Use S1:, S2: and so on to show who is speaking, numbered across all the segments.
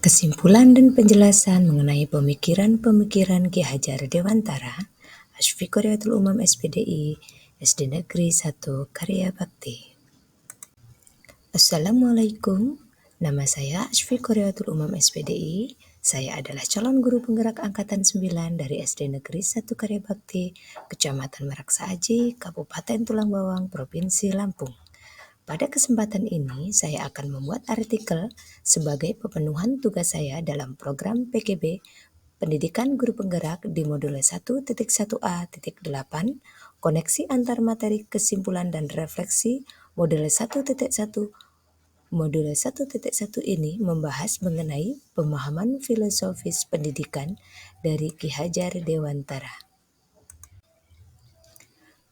S1: Kesimpulan dan penjelasan mengenai pemikiran-pemikiran Ki Hajar Dewantara, Asfi Qoriyatul Umam SPDI, SD Negeri 1 Karya Bakti. Assalamualaikum, nama saya Asfi Qoriyatul Umam SPDI. Saya adalah calon guru penggerak Angkatan 9 dari SD Negeri 1 Karya Bakti, Kecamatan Meraksa Aji, Kabupaten Tulang Bawang, Provinsi Lampung. Pada kesempatan ini, saya akan membuat artikel sebagai pemenuhan tugas saya dalam program PGB Pendidikan Guru Penggerak di modul 1.1a.8 Koneksi antar materi kesimpulan dan refleksi modul 1.1. Modul 1.1 ini membahas mengenai pemahaman filosofis pendidikan dari Ki Hajar Dewantara.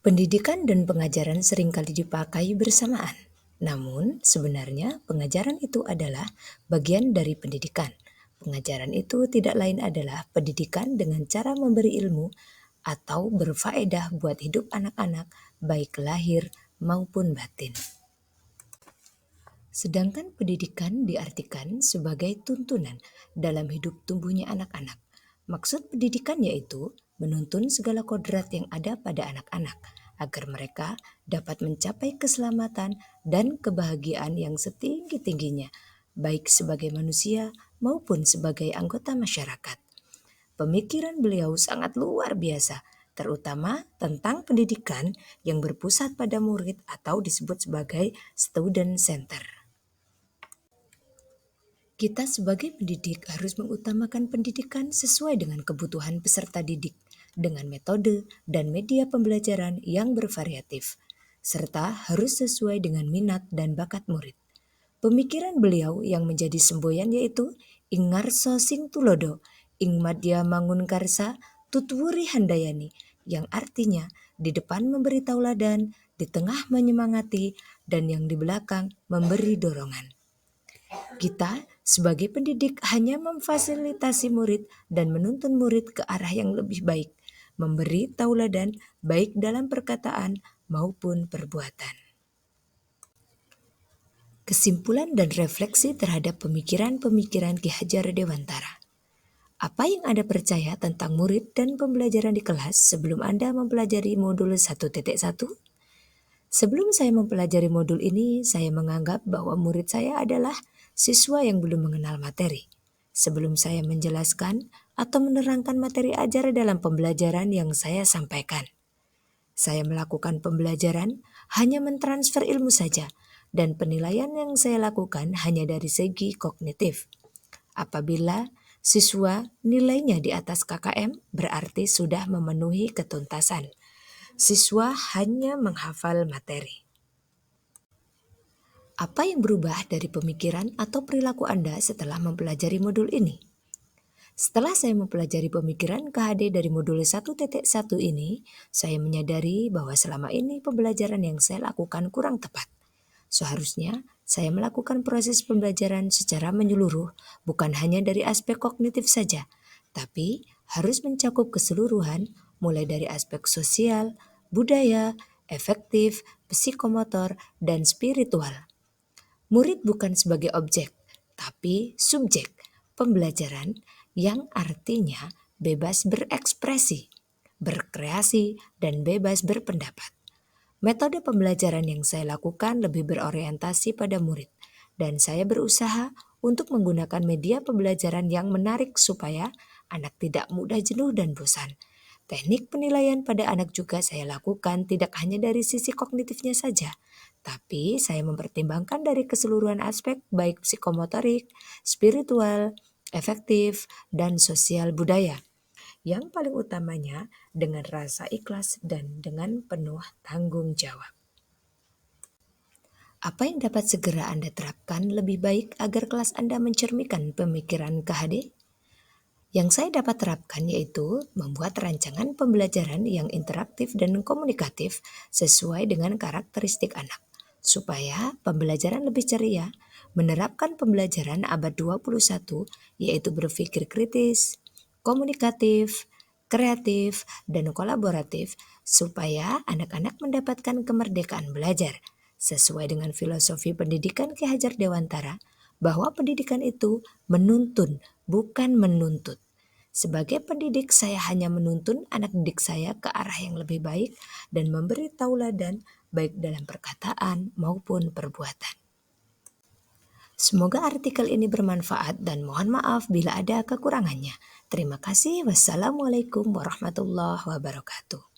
S1: Pendidikan dan pengajaran seringkali dipakai bersamaan. Namun, sebenarnya pengajaran itu adalah bagian dari pendidikan. Pengajaran itu tidak lain adalah pendidikan dengan cara memberi ilmu atau berfaedah buat hidup anak-anak, baik lahir maupun batin. Sedangkan pendidikan diartikan sebagai tuntunan dalam hidup tumbuhnya anak-anak. Maksud pendidikan yaitu menuntun segala kodrat yang ada pada anak-anak agar mereka dapat mencapai keselamatan dan kebahagiaan yang setinggi-tingginya, baik sebagai manusia maupun sebagai anggota masyarakat. Pemikiran beliau sangat luar biasa, terutama tentang pendidikan yang berpusat pada murid atau disebut sebagai student center. Kita sebagai pendidik harus mengutamakan pendidikan sesuai dengan kebutuhan peserta didik dengan metode dan media pembelajaran yang bervariatif, serta harus sesuai dengan minat dan bakat murid. Pemikiran beliau yang menjadi semboyan yaitu ing ngarsa sing tulodo, ing madya mangun karsa, tutwuri handayani, yang artinya di depan memberi tauladan, di tengah menyemangati, dan yang di belakang memberi dorongan. Kita sebagai pendidik hanya memfasilitasi murid dan menuntun murid ke arah yang lebih baik, memberi tauladan baik dalam perkataan maupun perbuatan. Kesimpulan dan refleksi terhadap pemikiran-pemikiran Ki Hajar Dewantara. Apa yang Anda percaya tentang murid dan pembelajaran di kelas sebelum Anda mempelajari modul 1.1? Sebelum saya mempelajari modul ini, saya menganggap bahwa murid saya adalah siswa yang belum mengenal materi. Sebelum saya menjelaskan atau menerangkan materi ajar dalam pembelajaran yang saya sampaikan, saya melakukan pembelajaran hanya mentransfer ilmu saja, dan penilaian yang saya lakukan hanya dari segi kognitif. Apabila siswa nilainya di atas KKM, berarti sudah memenuhi ketuntasan. Siswa hanya menghafal materi. Apa yang berubah dari pemikiran atau perilaku Anda setelah mempelajari modul ini? Setelah saya mempelajari pemikiran KHD dari modul 1.1 ini, saya menyadari bahwa selama ini pembelajaran yang saya lakukan kurang tepat. Seharusnya saya melakukan proses pembelajaran secara menyeluruh, bukan hanya dari aspek kognitif saja, tapi harus mencakup keseluruhan mulai dari aspek sosial, budaya, efektif, psikomotor, dan spiritual. Murid bukan sebagai objek, tapi subjek pembelajaran yang artinya bebas berekspresi, berkreasi, dan bebas berpendapat. Metode pembelajaran yang saya lakukan lebih berorientasi pada murid, dan saya berusaha untuk menggunakan media pembelajaran yang menarik supaya anak tidak mudah jenuh dan bosan. Teknik penilaian pada anak juga saya lakukan tidak hanya dari sisi kognitifnya saja, tapi saya mempertimbangkan dari keseluruhan aspek baik psikomotorik, spiritual, efektif, dan sosial budaya. Yang paling utamanya dengan rasa ikhlas dan dengan penuh tanggung jawab. Apa yang dapat segera Anda terapkan lebih baik agar kelas Anda mencerminkan pemikiran KHD? Yang saya dapat terapkan yaitu membuat rancangan pembelajaran yang interaktif dan komunikatif sesuai dengan karakteristik anak, supaya pembelajaran lebih ceria, menerapkan pembelajaran abad 21 yaitu berpikir kritis, komunikatif, kreatif, dan kolaboratif supaya anak-anak mendapatkan kemerdekaan belajar sesuai dengan filosofi pendidikan Ki Hajar Dewantara bahwa pendidikan itu menuntun, bukan menuntut. Sebagai pendidik, saya hanya menuntun anak didik saya ke arah yang lebih baik dan memberi tauladan baik dalam perkataan maupun perbuatan. Semoga artikel ini bermanfaat dan mohon maaf bila ada kekurangannya. Terima kasih. Wassalamualaikum warahmatullahi wabarakatuh.